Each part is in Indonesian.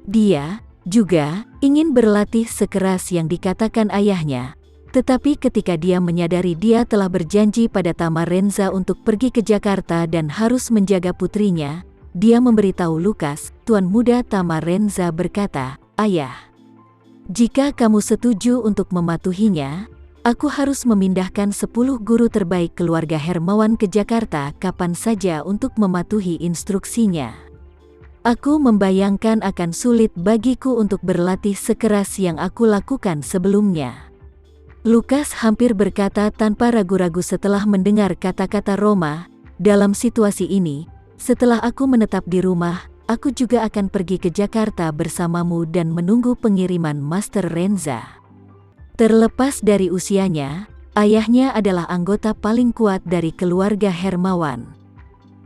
Dia juga ingin berlatih sekeras yang dikatakan ayahnya. Tetapi ketika dia menyadari dia telah berjanji pada Tamarenza untuk pergi ke Jakarta dan harus menjaga putrinya, dia memberitahu Lukas. Tuan muda Tamarenza berkata, "Ayah, jika kamu setuju untuk mematuhinya, aku harus memindahkan 10 guru terbaik keluarga Hermawan ke Jakarta kapan saja untuk mematuhi instruksinya. Aku membayangkan akan sulit bagiku untuk berlatih sekeras yang aku lakukan sebelumnya." Lukas hampir berkata tanpa ragu-ragu setelah mendengar kata-kata Roma, "Dalam situasi ini, setelah aku menetap di rumah, aku juga akan pergi ke Jakarta bersamamu dan menunggu pengiriman Master Renza." Terlepas dari usianya, ayahnya adalah anggota paling kuat dari keluarga Hermawan.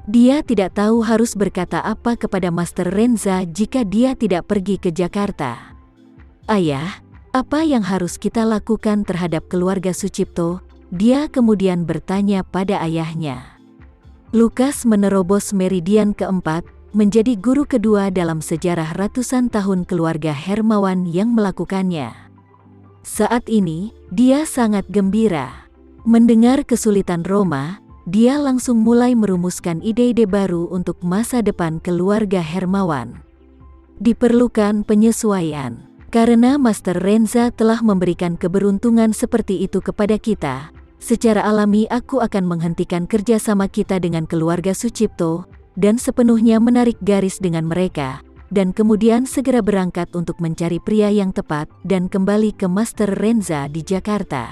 Dia tidak tahu harus berkata apa kepada Master Renza jika dia tidak pergi ke Jakarta. "Ayah, apa yang harus kita lakukan terhadap keluarga Sucipto?" dia kemudian bertanya pada ayahnya. Lukas menerobos meridian keempat, menjadi guru kedua dalam sejarah ratusan tahun keluarga Hermawan yang melakukannya. Saat ini, dia sangat gembira. Mendengar kesulitan Roma, dia langsung mulai merumuskan ide-ide baru untuk masa depan keluarga Hermawan. Diperlukan penyesuaian. Karena Master Renza telah memberikan keberuntungan seperti itu kepada kita, secara alami aku akan menghentikan kerjasama kita dengan keluarga Sucipto, dan sepenuhnya menarik garis dengan mereka, dan kemudian segera berangkat untuk mencari pria yang tepat dan kembali ke Master Renza di Jakarta.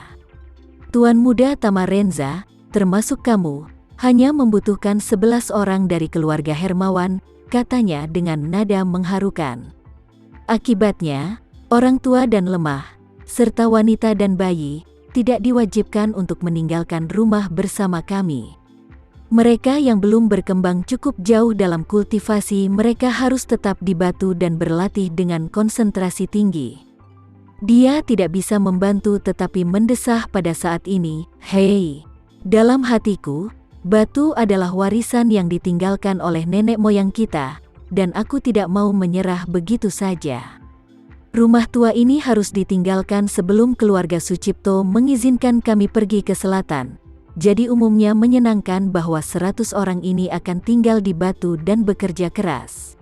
Tuan muda Tamarenza, termasuk kamu, hanya membutuhkan 11 orang dari keluarga Hermawan, katanya dengan nada mengharukan. Akibatnya, orang tua dan lemah, serta wanita dan bayi, tidak diwajibkan untuk meninggalkan rumah bersama kami. Mereka yang belum berkembang cukup jauh dalam kultivasi mereka harus tetap di Batu dan berlatih dengan konsentrasi tinggi. Dia tidak bisa membantu tetapi mendesah pada saat ini, "Hei, dalam hatiku, Batu adalah warisan yang ditinggalkan oleh nenek moyang kita, dan aku tidak mau menyerah begitu saja. Rumah tua ini harus ditinggalkan sebelum keluarga Sucipto mengizinkan kami pergi ke selatan. Jadi umumnya menyenangkan bahwa 100 orang ini akan tinggal di Batu dan bekerja keras."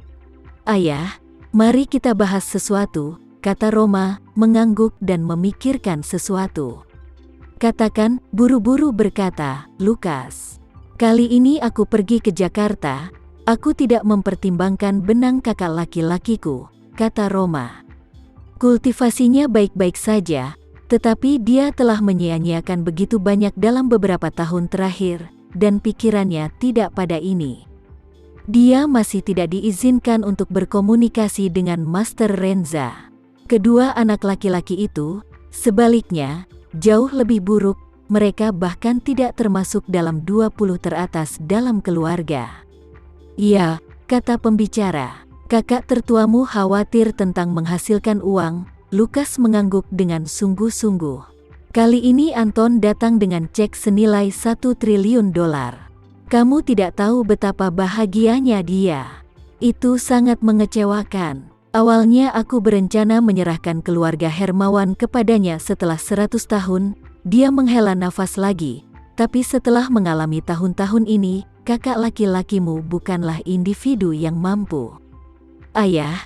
"Ayah, mari kita bahas sesuatu," kata Roma, mengangguk dan memikirkan sesuatu. "Katakan," buru-buru berkata Lukas. "Kali ini aku pergi ke Jakarta, aku tidak mempertimbangkan benang kakak laki-lakiku," kata Roma. "Kultivasinya baik-baik saja, tetapi dia telah menyia-nyiakan begitu banyak dalam beberapa tahun terakhir, dan pikirannya tidak pada ini. Dia masih tidak diizinkan untuk berkomunikasi dengan Master Renza. Kedua anak laki-laki itu, sebaliknya, jauh lebih buruk, mereka bahkan tidak termasuk dalam 20 teratas dalam keluarga." "Iya," kata pembicara, "kakak tertuamu khawatir tentang menghasilkan uang." Lukas mengangguk dengan sungguh-sungguh. "Kali ini Anton datang dengan cek senilai $1 triliun. Kamu tidak tahu betapa bahagianya dia. Itu sangat mengecewakan. Awalnya aku berencana menyerahkan keluarga Hermawan kepadanya setelah 100 tahun, dia menghela nafas lagi. Tapi setelah mengalami tahun-tahun ini, kakak laki-lakimu bukanlah individu yang mampu." "Ayah,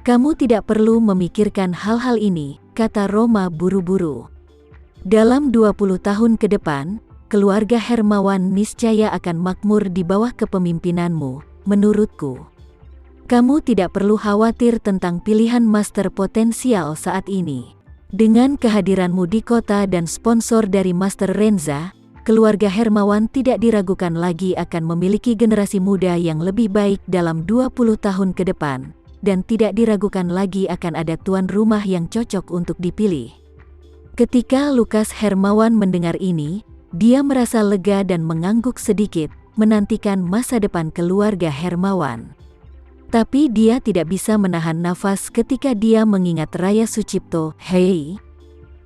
kamu tidak perlu memikirkan hal-hal ini," kata Roma buru-buru. "Dalam 20 tahun ke depan, keluarga Hermawan niscaya akan makmur di bawah kepemimpinanmu, menurutku. Kamu tidak perlu khawatir tentang pilihan master potensial saat ini. Dengan kehadiranmu di kota dan sponsor dari Master Renza, keluarga Hermawan tidak diragukan lagi akan memiliki generasi muda yang lebih baik dalam 20 tahun ke depan. Dan tidak diragukan lagi akan ada tuan rumah yang cocok untuk dipilih." Ketika Lukas Hermawan mendengar ini, dia merasa lega dan mengangguk sedikit, menantikan masa depan keluarga Hermawan. Tapi dia tidak bisa menahan nafas ketika dia mengingat Raya Sucipto. "Hei,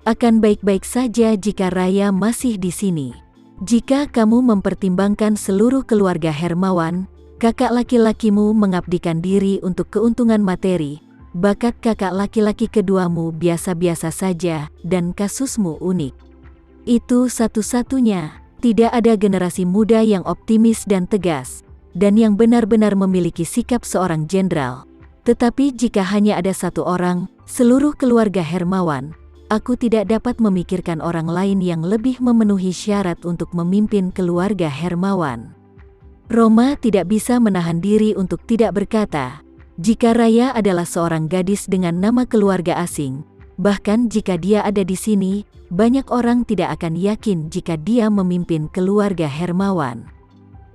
akan baik-baik saja jika Raya masih di sini. Jika kamu mempertimbangkan seluruh keluarga Hermawan, kakak laki-lakimu mengabdikan diri untuk keuntungan materi, bakat kakak laki-laki keduamu biasa-biasa saja dan kasusmu unik. Itu satu-satunya. Tidak ada generasi muda yang optimis dan tegas, dan yang benar-benar memiliki sikap seorang jenderal. Tetapi jika hanya ada satu orang, seluruh keluarga Hermawan, aku tidak dapat memikirkan orang lain yang lebih memenuhi syarat untuk memimpin keluarga Hermawan. Roma tidak bisa menahan diri untuk tidak berkata, jika Raya adalah seorang gadis dengan nama keluarga asing, bahkan jika dia ada di sini, banyak orang tidak akan yakin jika dia memimpin keluarga Hermawan.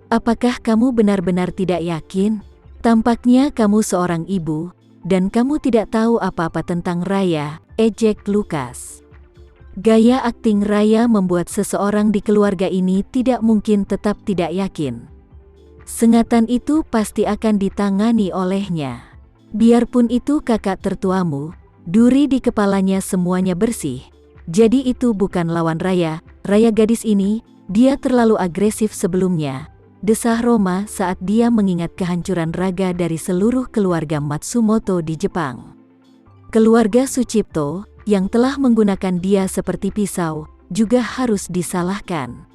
Apakah kamu benar-benar tidak yakin? Tampaknya kamu seorang ibu, dan kamu tidak tahu apa-apa tentang Raya, ejek Lukas. Gaya akting Raya membuat seseorang di keluarga ini tidak mungkin tetap tidak yakin. Sengatan itu pasti akan ditangani olehnya. Biarpun itu kakak tertuamu, duri di kepalanya semuanya bersih. Jadi itu bukan lawan Raya. Raya gadis ini, dia terlalu agresif sebelumnya, desah Roma saat dia mengingat kehancuran raga dari seluruh keluarga Matsumoto di Jepang. Keluarga Sucipto, yang telah menggunakan dia seperti pisau, juga harus disalahkan.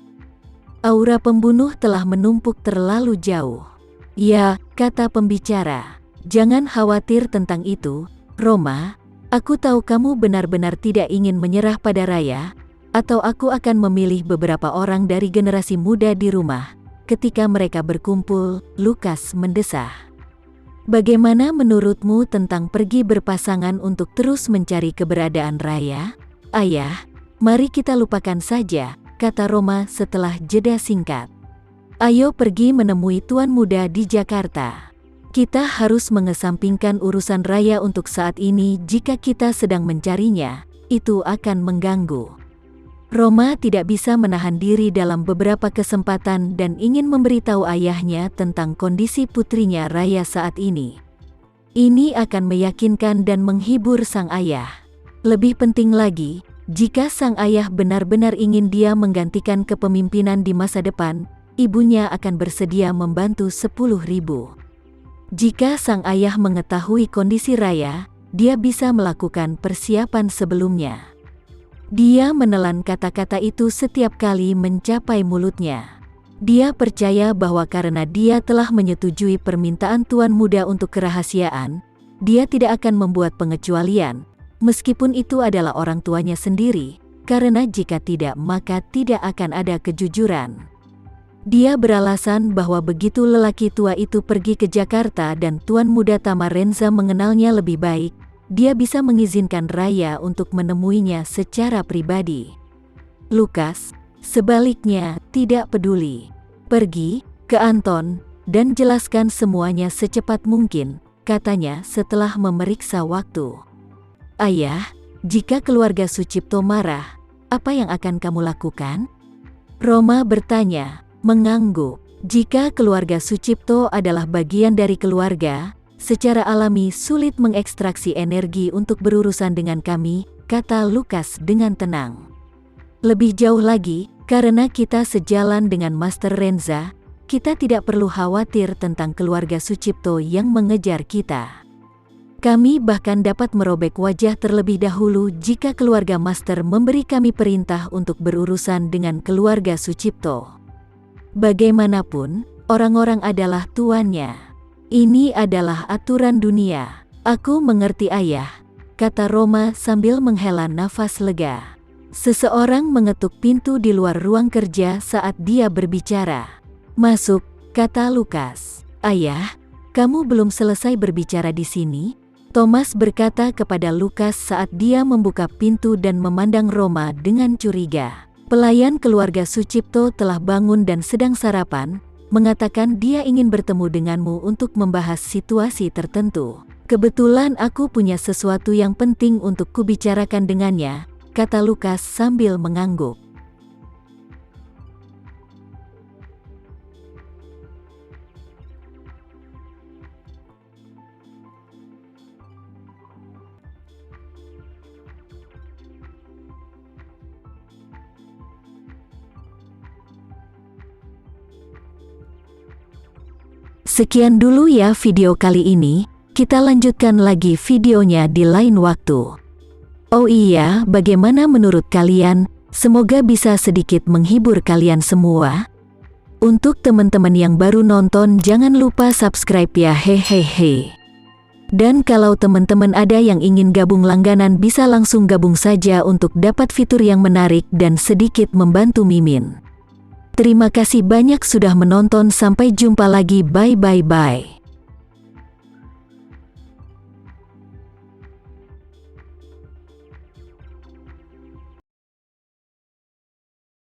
Aura pembunuh telah menumpuk terlalu jauh. Ya, kata pembicara, jangan khawatir tentang itu, Roma. Aku tahu kamu benar-benar tidak ingin menyerah pada Raya, atau aku akan memilih beberapa orang dari generasi muda di rumah. Ketika mereka berkumpul, Lukas mendesah. Bagaimana menurutmu tentang pergi berpasangan untuk terus mencari keberadaan Raya? Ayah, mari kita lupakan saja, kata Roma setelah jeda singkat. Ayo pergi menemui tuan muda di Jakarta. Kita harus mengesampingkan urusan Raya untuk saat ini. Jika kita sedang mencarinya, itu akan mengganggu. Roma tidak bisa menahan diri dalam beberapa kesempatan dan ingin memberitahu ayahnya tentang kondisi putrinya Raya saat ini. Ini akan meyakinkan dan menghibur sang ayah. Lebih penting lagi, jika sang ayah benar-benar ingin dia menggantikan kepemimpinan di masa depan, ibunya akan bersedia membantu 10.000. Jika sang ayah mengetahui kondisi Raya, dia bisa melakukan persiapan sebelumnya. Dia menelan kata-kata itu setiap kali mencapai mulutnya. Dia percaya bahwa karena dia telah menyetujui permintaan tuan muda untuk kerahasiaan, dia tidak akan membuat pengecualian, meskipun itu adalah orang tuanya sendiri, karena jika tidak maka tidak akan ada kejujuran. Dia beralasan bahwa begitu lelaki tua itu pergi ke Jakarta dan tuan muda Tamarenza mengenalnya lebih baik, dia bisa mengizinkan Raya untuk menemuinya secara pribadi. Lukas, sebaliknya, tidak peduli. Pergi ke Anton dan jelaskan semuanya secepat mungkin, katanya setelah memeriksa waktu. Ayah, jika keluarga Sucipto marah, apa yang akan kamu lakukan? Roma bertanya, mengangguk. Jika keluarga Sucipto adalah bagian dari keluarga, secara alami sulit mengekstraksi energi untuk berurusan dengan kami, kata Lukas dengan tenang. Lebih jauh lagi, karena kita sejalan dengan Master Renza, kita tidak perlu khawatir tentang keluarga Sucipto yang mengejar kita. Kami bahkan dapat merobek wajah terlebih dahulu jika keluarga Master memberi kami perintah untuk berurusan dengan keluarga Sucipto. Bagaimanapun, orang-orang adalah tuannya. Ini adalah aturan dunia. Aku mengerti ayah, kata Roma sambil menghela nafas lega. Seseorang mengetuk pintu di luar ruang kerja saat dia berbicara. Masuk, kata Lukas. Ayah, kamu belum selesai berbicara di sini? Thomas berkata kepada Lukas saat dia membuka pintu dan memandang Roma dengan curiga. Pelayan keluarga Sucipto telah bangun dan sedang sarapan, mengatakan dia ingin bertemu denganmu untuk membahas situasi tertentu. Kebetulan aku punya sesuatu yang penting untuk kubicarakan dengannya, kata Lukas sambil mengangguk. Sekian dulu ya video kali ini. Kita lanjutkan lagi videonya di lain waktu. Oh iya, bagaimana menurut kalian? Semoga bisa sedikit menghibur kalian semua. Untuk teman-teman yang baru nonton, jangan lupa subscribe ya, hehehe. Dan kalau teman-teman ada yang ingin gabung langganan, bisa langsung gabung saja untuk dapat fitur yang menarik dan sedikit membantu Mimin. Terima kasih banyak sudah menonton, sampai jumpa lagi, bye bye bye.